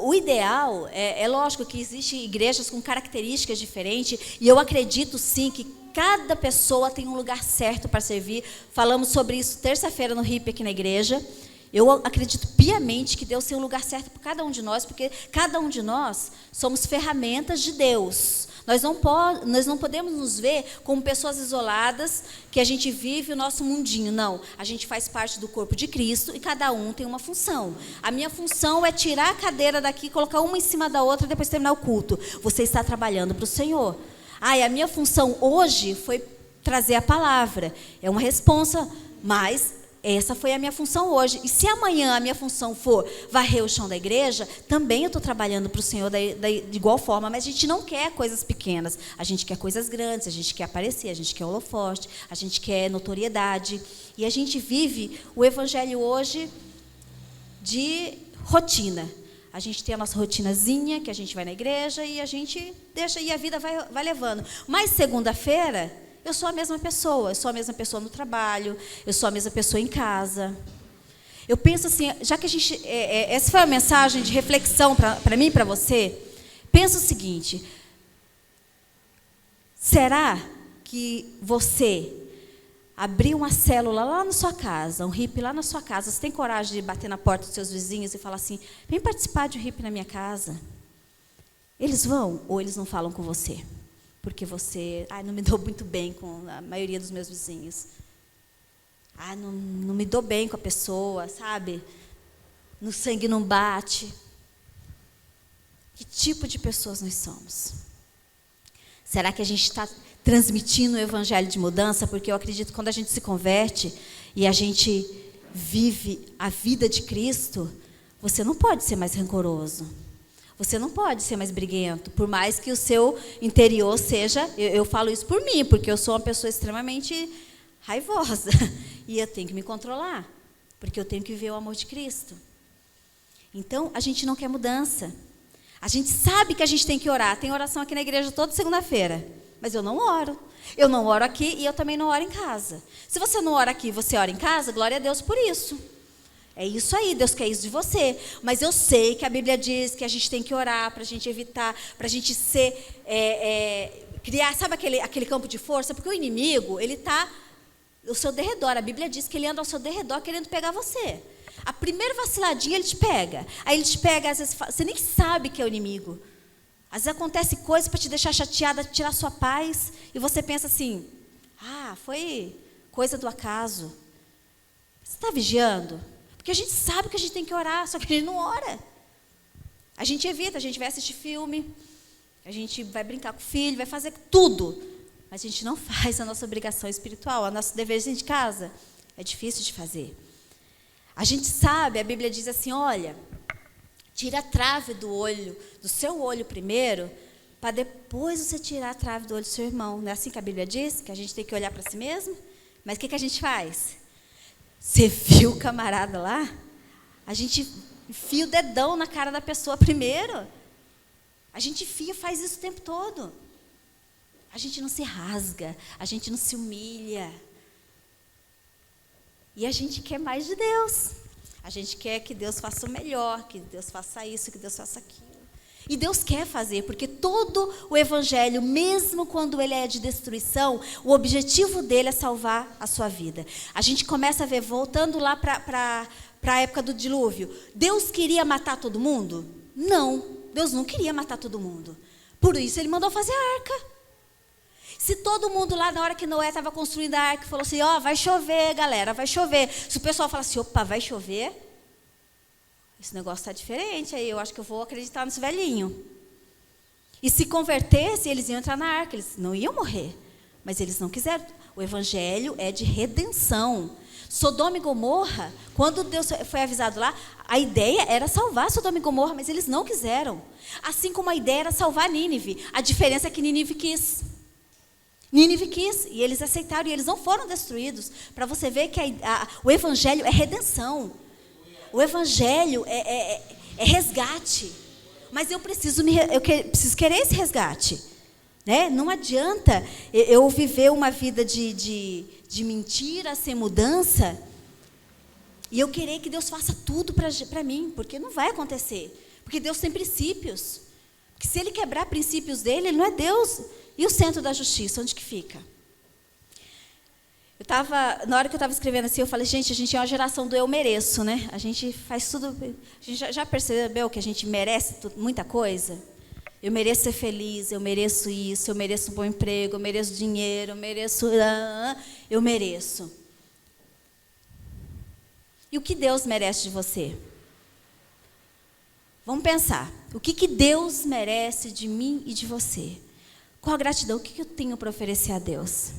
Speaker 1: O ideal, é lógico que existem igrejas com características diferentes, e eu acredito sim que cada pessoa tem um lugar certo para servir. Falamos sobre isso terça-feira no RIP aqui na igreja. Eu acredito piamente que Deus tem um lugar certo para cada um de nós, porque cada um de nós somos ferramentas de Deus. Nós não podemos nos ver como pessoas isoladas, que a gente vive o nosso mundinho. Não, a gente faz parte do corpo de Cristo e cada um tem uma função. A minha função é tirar a cadeira daqui, colocar uma em cima da outra e depois terminar o culto. Você está trabalhando para o Senhor. E a minha função hoje foi trazer a palavra. É uma responsa, mas essa foi a minha função hoje. E se amanhã a minha função for varrer o chão da igreja, também eu estou trabalhando para o Senhor de igual forma. Mas a gente não quer coisas pequenas. A gente quer coisas grandes, a gente quer aparecer, a gente quer holofote, a gente quer notoriedade. E a gente vive o evangelho hoje de rotina. A gente tem a nossa rotinazinha, que a gente vai na igreja e a gente deixa, e a vida vai levando. Mas segunda-feira, eu sou a mesma pessoa. Eu sou a mesma pessoa no trabalho, eu sou a mesma pessoa em casa. Eu penso assim, já que a gente... essa foi a mensagem de reflexão para mim e para você. Pensa o seguinte, será que você abrir uma célula lá na sua casa, um RIP lá na sua casa, você tem coragem de bater na porta dos seus vizinhos e falar assim, vem participar de um RIP na minha casa? Eles vão ou eles não falam com você? Porque você, não me dou muito bem com a maioria dos meus vizinhos. Não me dou bem com a pessoa, sabe? No sangue não bate. Que tipo de pessoas nós somos? Será que a gente está transmitindo o evangelho de mudança? Porque eu acredito que quando a gente se converte e a gente vive a vida de Cristo, você não pode ser mais rancoroso. Você não pode ser mais briguento, por mais que o seu interior seja... Eu falo isso por mim, porque eu sou uma pessoa extremamente raivosa. E eu tenho que me controlar, porque eu tenho que viver o amor de Cristo. Então, a gente não quer mudança. A gente sabe que a gente tem que orar. Tem oração aqui na igreja toda segunda-feira. Mas eu não oro. Eu não oro aqui e eu também não oro em casa. Se você não ora aqui e você ora em casa, glória a Deus por isso. É isso aí, Deus quer isso de você. Mas eu sei que a Bíblia diz que a gente tem que orar para a gente evitar, para a gente criar, sabe aquele campo de força? Porque o inimigo, ele está ao seu derredor. A Bíblia diz que ele anda ao seu derredor querendo pegar você. A primeira vaciladinha ele te pega. Aí ele te pega, às vezes, você nem sabe que é o inimigo. Às vezes acontece coisas para te deixar chateada, tirar sua paz. E você pensa assim, foi coisa do acaso. Você está vigiando? Porque a gente sabe que a gente tem que orar, só que a gente não ora. A gente evita, a gente vai assistir filme, a gente vai brincar com o filho, vai fazer tudo. Mas a gente não faz a nossa obrigação espiritual, o nosso deverzinho de casa. É difícil de fazer. A gente sabe, a Bíblia diz assim, olha, tira a trave do seu olho primeiro, para depois você tirar a trave do olho do seu irmão. Não é assim que a Bíblia diz? Que a gente tem que olhar para si mesmo? Mas o que a gente faz? Você viu o camarada lá? A gente enfia o dedão na cara da pessoa primeiro. A gente faz isso o tempo todo. A gente não se rasga, a gente não se humilha. E a gente quer mais de Deus. A gente quer que Deus faça o melhor, que Deus faça isso, que Deus faça aquilo. E Deus quer fazer, porque todo o evangelho, mesmo quando ele é de destruição, o objetivo dele é salvar a sua vida. A gente começa a ver, voltando lá para a época do dilúvio, Deus queria matar todo mundo? Não, Deus não queria matar todo mundo. Por isso ele mandou fazer a arca. Se todo mundo lá, na hora que Noé estava construindo a arca, falou assim, vai chover, galera, vai chover. Se o pessoal falar assim, opa, vai chover? Esse negócio está diferente, aí eu acho que eu vou acreditar nesse velhinho. E se convertesse, eles iam entrar na arca, eles não iam morrer. Mas eles não quiseram. O evangelho é de redenção. Sodoma e Gomorra, quando Deus foi avisado lá, a ideia era salvar Sodoma e Gomorra, mas eles não quiseram. Assim como a ideia era salvar Nínive. A diferença é que Nínive quis. Nínive quis, e eles aceitaram, e eles não foram destruídos. Para você ver que o evangelho é redenção. O evangelho é resgate. Mas eu preciso querer esse resgate. Né? Não adianta eu viver uma vida de mentira, sem mudança, e eu querer que Deus faça tudo para mim, porque não vai acontecer. Porque Deus tem princípios. Porque se Ele quebrar princípios dele, Ele não é Deus. E o centro da justiça, onde que fica? Na hora que eu estava escrevendo assim, eu falei, gente, a gente é uma geração do eu mereço, né? A gente faz tudo. A gente já percebeu que a gente merece muita coisa? Eu mereço ser feliz, eu mereço isso, eu mereço um bom emprego, eu mereço dinheiro, eu mereço. E o que Deus merece de você? Vamos pensar. O que Deus merece de mim e de você? Qual a gratidão? O que eu tenho para oferecer a Deus?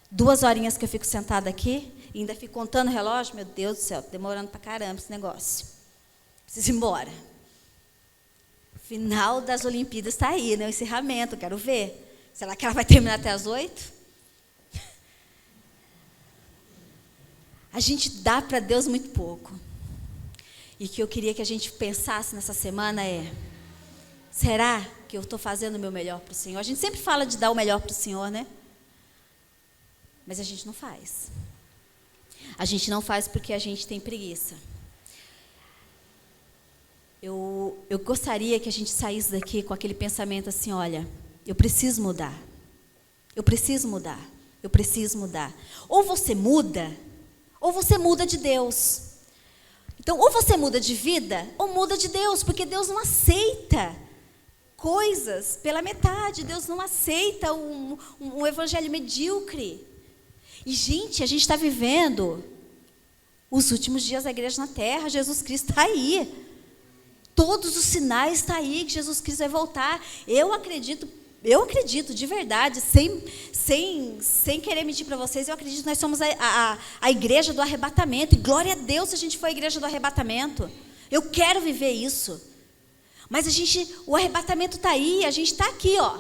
Speaker 1: 2 horinhas que eu fico sentada aqui, e ainda fico contando o relógio, meu Deus do céu, demorando para caramba esse negócio. Preciso ir embora. Final das Olimpíadas está aí, né? O encerramento, quero ver. Será que ela vai terminar até as 8? A gente dá para Deus muito pouco. E o que eu queria que a gente pensasse nessa semana é: será que eu estou fazendo o meu melhor para o Senhor? A gente sempre fala de dar o melhor para o Senhor, né? Mas a gente não faz. A gente não faz porque a gente tem preguiça. Eu gostaria que a gente saísse daqui com aquele pensamento assim: olha, eu preciso mudar. Eu preciso mudar. Eu preciso mudar. Ou você muda de Deus. Então, ou você muda de vida, ou muda de Deus, porque Deus não aceita coisas pela metade. Deus não aceita um evangelho medíocre. E, gente, a gente está vivendo os últimos dias da igreja na terra. Jesus Cristo está aí. Todos os sinais estão aí que Jesus Cristo vai voltar. Eu acredito de verdade, sem querer mentir para vocês, eu acredito que nós somos a igreja do arrebatamento. E glória a Deus se a gente for a igreja do arrebatamento. Eu quero viver isso. Mas o arrebatamento está aí, a gente está aqui, ó.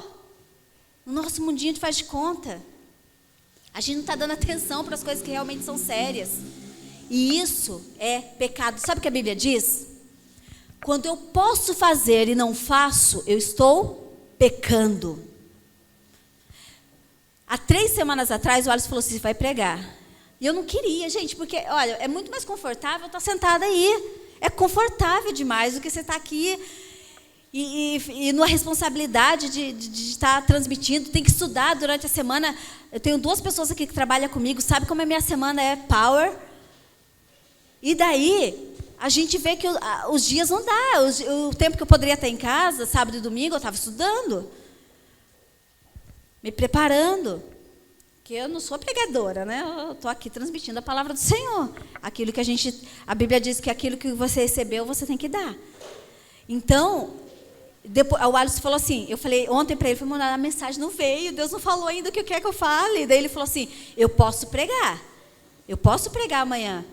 Speaker 1: No nosso mundinho de faz de conta. A gente não está dando atenção para as coisas que realmente são sérias. E isso é pecado. Sabe o que a Bíblia diz? Quando eu posso fazer e não faço, eu estou pecando. Há 3 semanas atrás, o Alisson falou assim: vai pregar. E eu não queria, gente, porque, olha, é muito mais confortável estar sentada aí. É confortável demais do que você estar aqui e numa responsabilidade de estar transmitindo. Tem que estudar durante a semana. Eu tenho 2 pessoas aqui que trabalham comigo, sabe como a minha semana é power? E daí, a gente vê que os dias não dá. O tempo que eu poderia estar em casa, sábado e domingo, eu estava estudando. Me preparando. Porque eu não sou pregadora, né? Eu estou aqui transmitindo a palavra do Senhor. Aquilo que a Bíblia diz que aquilo que você recebeu, você tem que dar. Então, depois, o Alisson falou assim, eu falei ontem para ele, fui mandar a mensagem, não veio, Deus não falou ainda o que quer que eu fale. Daí ele falou assim: eu posso pregar amanhã,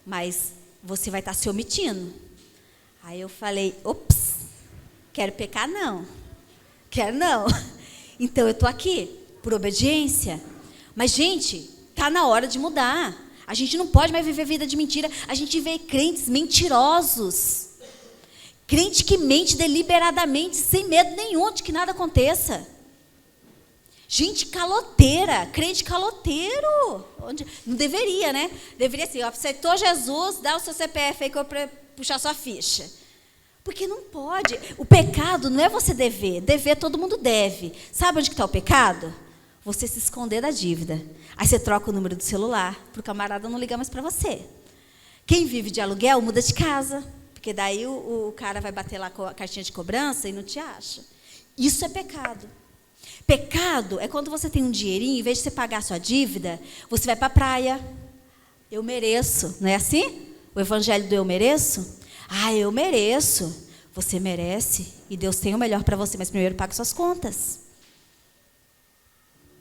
Speaker 1: mas você vai estar se omitindo. Aí eu falei: ops, quero pecar não. Quero não. Então eu estou aqui, por obediência. Mas, gente, está na hora de mudar. A gente não pode mais viver vida de mentira. A gente vê crentes mentirosos. Crente que mente deliberadamente, sem medo nenhum de que nada aconteça. Gente caloteira, crente caloteiro. Não deveria, né? Deveria ser: aceitou Jesus, dá o seu CPF aí que eu puxar sua ficha. Porque não pode. O pecado não é você dever. Dever todo mundo deve. Sabe onde está o pecado? Você se esconder da dívida. Aí você troca o número do celular para o camarada não ligar mais para você. Quem vive de aluguel muda de casa. Porque daí o cara vai bater lá com a cartinha de cobrança e não te acha. Isso é pecado. Pecado é quando você tem um dinheirinho, em vez de você pagar a sua dívida, você vai para a praia. Eu mereço. Não é assim? O evangelho do eu mereço? Ah, eu mereço. Você merece. E Deus tem o melhor para você, mas primeiro pague suas contas.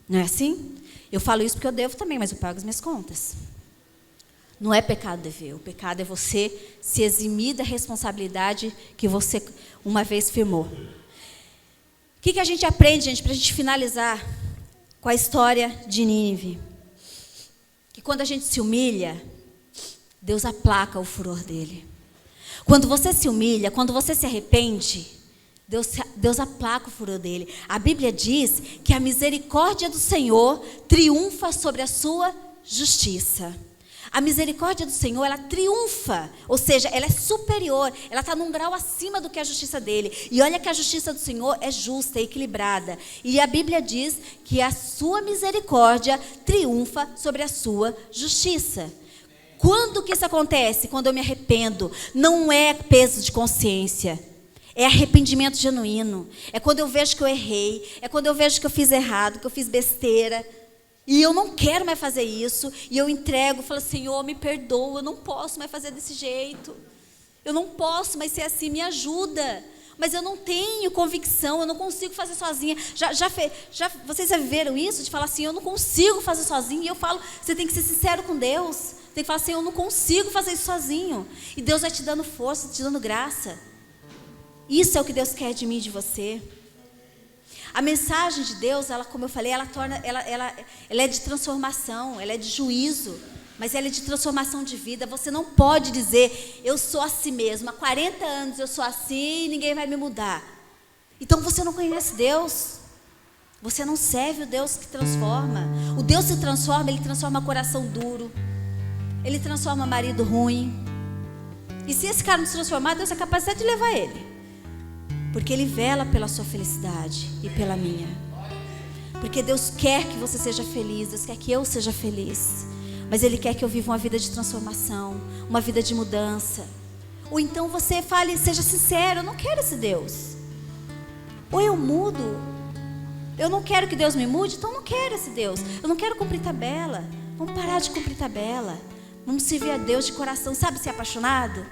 Speaker 1: Não é assim? Eu falo isso porque eu devo também, mas eu pago as minhas contas. Não é pecado dever. O pecado é você se eximir da responsabilidade que você uma vez firmou. O que a gente aprende, gente, para a gente finalizar com a história de Nínive. Que quando a gente se humilha, Deus aplaca o furor dele. Quando você se humilha, quando você se arrepende, Deus aplaca o furor dele. A Bíblia diz que a misericórdia do Senhor triunfa sobre a sua justiça. A misericórdia do Senhor, ela triunfa, ou seja, ela é superior, ela está num grau acima do que a justiça dele. E olha que a justiça do Senhor é justa, é equilibrada. E a Bíblia diz que a sua misericórdia triunfa sobre a sua justiça. Quando que isso acontece? Quando eu me arrependo. Não é peso de consciência. É arrependimento genuíno. É quando eu vejo que eu errei. É quando eu vejo que eu fiz errado, que eu fiz besteira. E eu não quero mais fazer isso. E eu entrego, falo, Senhor, me perdoa. Eu não posso mais fazer desse jeito. Eu não posso mais ser assim, me ajuda. Mas eu não tenho convicção, eu não consigo fazer sozinha. Vocês já viveram isso? De falar assim, eu não consigo fazer sozinha. E eu falo, você tem que ser sincero com Deus. Tem que falar assim, eu não consigo fazer isso sozinho. E Deus vai te dando força, te dando graça. Isso é o que Deus quer de mim e de você. A mensagem de Deus, ela, como eu falei, ela é de transformação, ela é de juízo, mas ela é de transformação de vida. Você não pode dizer, eu sou assim mesmo, há 40 anos eu sou assim e ninguém vai me mudar. Então você não conhece Deus. Você não serve o Deus que transforma. O Deus que transforma, Ele transforma coração duro. Ele transforma marido ruim. E se esse cara não se transformar, Deus é capaz até de levar ele. Porque Ele vela pela sua felicidade e pela minha. Porque Deus quer que você seja feliz, Deus quer que eu seja feliz. Mas Ele quer que eu viva uma vida de transformação, uma vida de mudança. Ou então você fale, seja sincero, eu não quero esse Deus. Ou eu mudo. Eu não quero que Deus me mude, então eu não quero esse Deus. Eu não quero cumprir tabela. Vamos parar de cumprir tabela. Vamos servir a Deus de coração. Sabe ser apaixonado?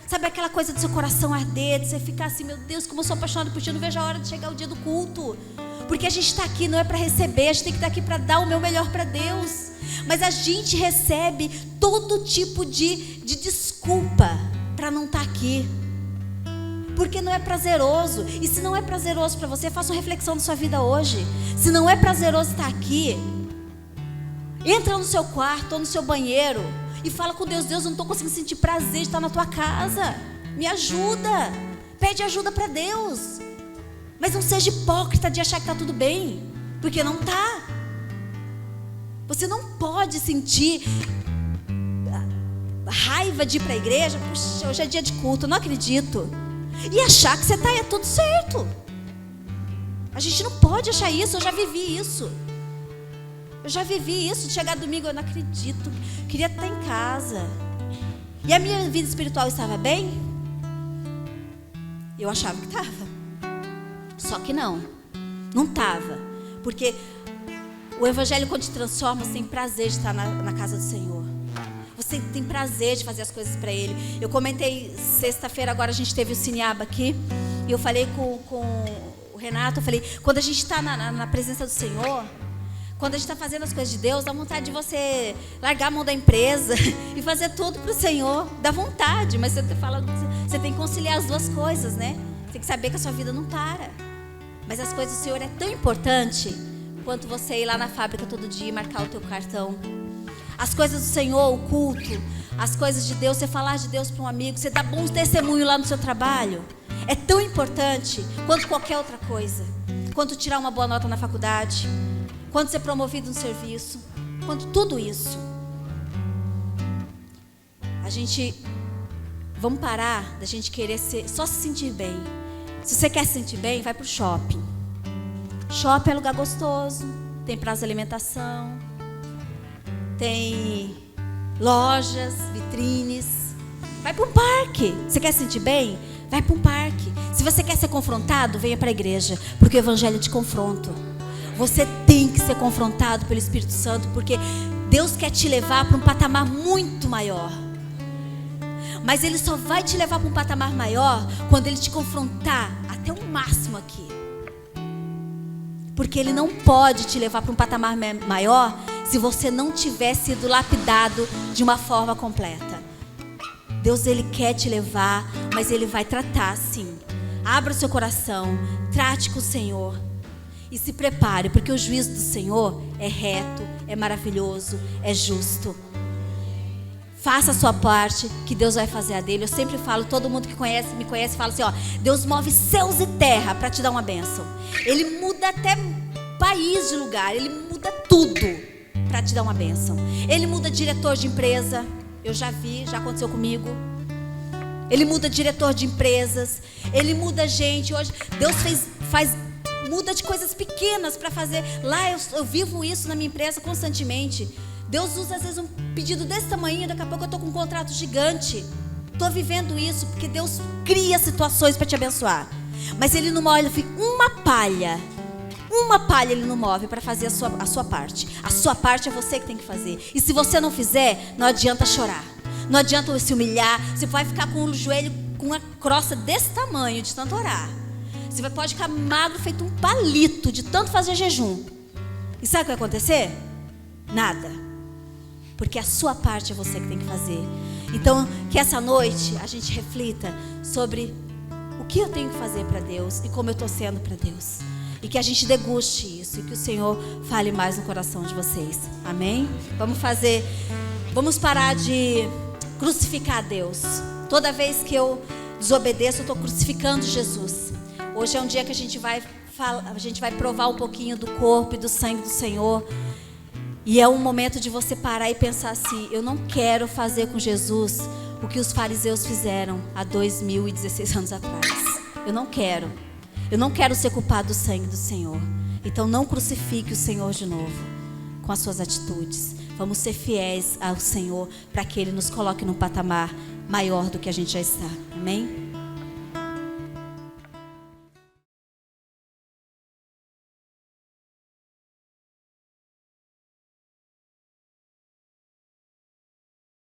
Speaker 1: Sabe aquela coisa do seu coração arder, de você ficar assim, meu Deus, como eu sou apaixonado por ti, eu não vejo a hora de chegar o dia do culto. Porque a gente está aqui não é para receber, a gente tem que estar aqui para dar o meu melhor para Deus. Mas a gente recebe todo tipo de desculpa para não estar aqui. Porque não é prazeroso. E se não é prazeroso para você, faça uma reflexão da sua vida hoje. Se não é prazeroso estar aqui, entra no seu quarto ou no seu banheiro e fala com Deus, Deus, eu não estou conseguindo sentir prazer de estar na tua casa. Me ajuda. Pede ajuda para Deus. Mas não seja hipócrita de achar que está tudo bem. Porque não está. Você não pode sentir raiva de ir para a igreja. Puxa, hoje é dia de culto, eu não acredito. E achar que você está, é tudo certo. A gente não pode achar isso, eu já vivi isso. Eu já vivi isso, de chegar domingo, eu não acredito, queria estar em casa. E a minha vida espiritual estava bem? Eu achava que estava. Só que não estava. Porque o evangelho, quando te transforma, você tem prazer de estar na casa do Senhor. Você tem prazer de fazer as coisas para Ele. Eu comentei, sexta-feira agora a gente teve o Cineaba aqui, e eu falei com o Renato, eu falei, quando a gente está na presença do Senhor, quando a gente está fazendo as coisas de Deus, dá vontade de você largar a mão da empresa e fazer tudo para o Senhor. Dá vontade, mas você tem que conciliar as duas coisas, né? Você tem que saber que a sua vida não para. Mas as coisas do Senhor é tão importante quanto você ir lá na fábrica todo dia e marcar o teu cartão. As coisas do Senhor, o culto, as coisas de Deus, você falar de Deus para um amigo, você dar bons testemunhos lá no seu trabalho. É tão importante quanto qualquer outra coisa. Quanto tirar uma boa nota na faculdade, quanto ser promovido no serviço, quanto tudo isso. Vamos parar da gente querer só se sentir bem. Se você quer se sentir bem, vai pro shopping. Shopping é lugar gostoso, tem praça de alimentação, tem lojas, vitrines. Vai para um parque. Você quer se sentir bem? Vai para um parque. Se você quer ser confrontado, venha para a igreja, porque o evangelho é de confronto. Você tem que ser confrontado pelo Espírito Santo, porque Deus quer te levar para um patamar muito maior. Mas Ele só vai te levar para um patamar maior quando Ele te confrontar até o máximo aqui. Porque Ele não pode te levar para um patamar maior se você não tiver sido lapidado de uma forma completa. Deus, Ele quer te levar, mas Ele vai tratar sim. Abra o seu coração, trate com o Senhor. E se prepare, porque o juízo do Senhor é reto, é maravilhoso, é justo. Faça a sua parte, que Deus vai fazer a dele. Eu sempre falo, todo mundo que me conhece fala assim, ó, Deus move céus e terra para te dar uma bênção. Ele muda até país de lugar, Ele muda tudo para te dar uma bênção. Ele muda diretor de empresa, eu já vi, já aconteceu comigo. Ele muda diretor de empresas, Ele muda gente. Hoje Deus muda de coisas pequenas para fazer. Lá eu vivo isso na minha empresa constantemente. Deus usa às vezes um pedido desse tamanho, daqui a pouco eu estou com um contrato gigante. Estou vivendo isso porque Deus cria situações para te abençoar. Mas Ele não move uma palha Ele não move para fazer a sua parte. A sua parte é você que tem que fazer. E se você não fizer, não adianta chorar, não adianta se humilhar. Você vai ficar com o joelho com uma crosta desse tamanho de tanto orar. Você pode ficar magro feito um palito de tanto fazer jejum. E sabe o que vai acontecer? Nada. Porque a sua parte é você que tem que fazer. Então, que essa noite a gente reflita sobre o que eu tenho que fazer para Deus e como eu estou sendo para Deus. E que a gente deguste isso e que o Senhor fale mais no coração de vocês. Amém? Vamos parar de crucificar Deus. Toda vez que eu desobedeço, eu estou crucificando Jesus. Hoje é um dia que a gente vai provar um pouquinho do corpo e do sangue do Senhor. E é um momento de você parar e pensar assim, eu não quero fazer com Jesus o que os fariseus fizeram há 2016 anos atrás. Eu não quero ser culpado do sangue do Senhor. Então não crucifique o Senhor de novo com as suas atitudes. Vamos ser fiéis ao Senhor para que Ele nos coloque num patamar maior do que a gente já está. Amém?